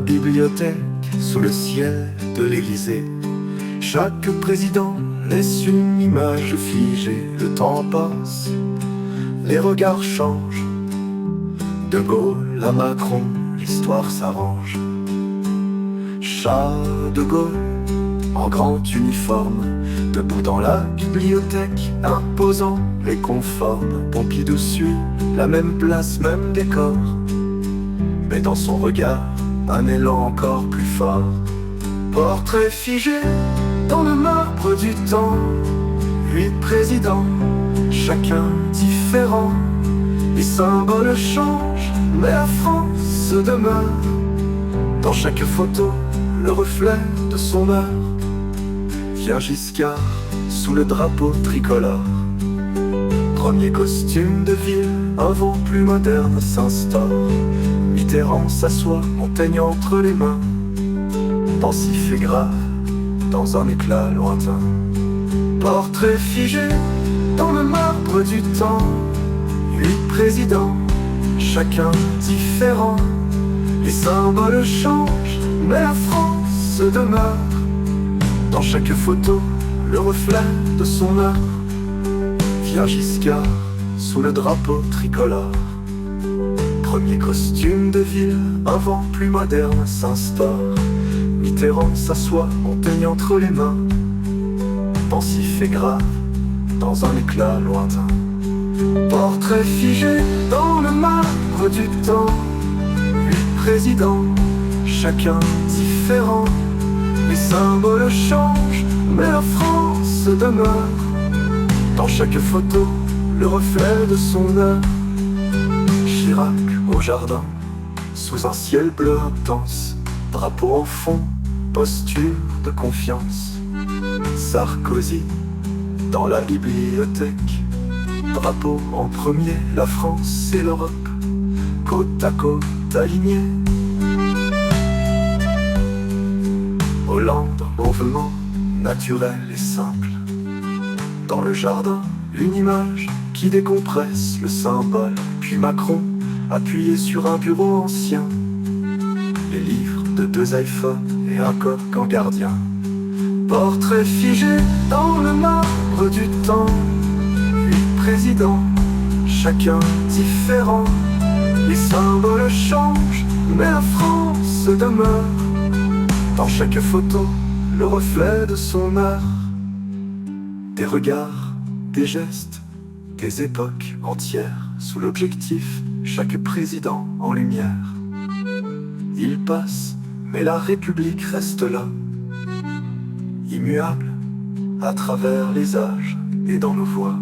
bibliothèque, sous le ciel de l'Élysée, chaque président laisse une image figée. Le temps passe, les regards changent. De Gaulle à Macron, l'histoire s'arrange. Charles de Gaulle, en grand uniforme, debout dans la bibliothèque, imposant les conformes. Pompidou suit la même place, même décor, mais dans son regard, un élan encore plus fort. Portrait figé dans le marbre du temps, 8 présidents, chacun différent. Les symboles changent, mais la France demeure. Dans chaque photo, le reflet de son heure. Vient Giscard, sous le drapeau tricolore. Premier costume de ville, un vent plus moderne s'instaure. Mitterrand s'assoit, Montaigne entre les mains, pensif et grave, dans un éclat lointain. Portrait figé dans le marbre du temps, 8 présidents, chacun différent. Les symboles changent, mais la France demeure. Dans chaque photo, le reflet de son heure. Vient Giscard, sous le drapeau tricolore. Premier costume de ville, un vent plus moderne s'instaure. Mitterrand s'assoit, Montaigne entre les mains, pensif et grave, dans un éclat lointain. Portrait figé dans le marbre du temps, 8 présidents, chacun différent. Les symboles changent, mais la France demeure. Dans chaque photo, le reflet de son heure. Chirac au jardin, sous un ciel bleu intense, drapeau en fond, posture de confiance. Sarkozy, dans la bibliothèque, drapeau en premier, la France et l'Europe, côte à côte alignés. Hollande, mouvement naturel et simple. Dans le jardin, une image qui décompresse le symbole. Puis Macron, appuyé sur un bureau ancien, les livres de 2 iPhones et un coq en gardien. Portrait figé dans le marbre du temps, 8 présidents, chacun différent. Les symboles changent, mais la France demeure. Dans chaque photo, le reflet de son heure. Des regards, des gestes, des époques entières. Sous l'objectif, chaque président en lumière. Il passe, mais la République reste là, immuable, à travers les âges et dans nos voix.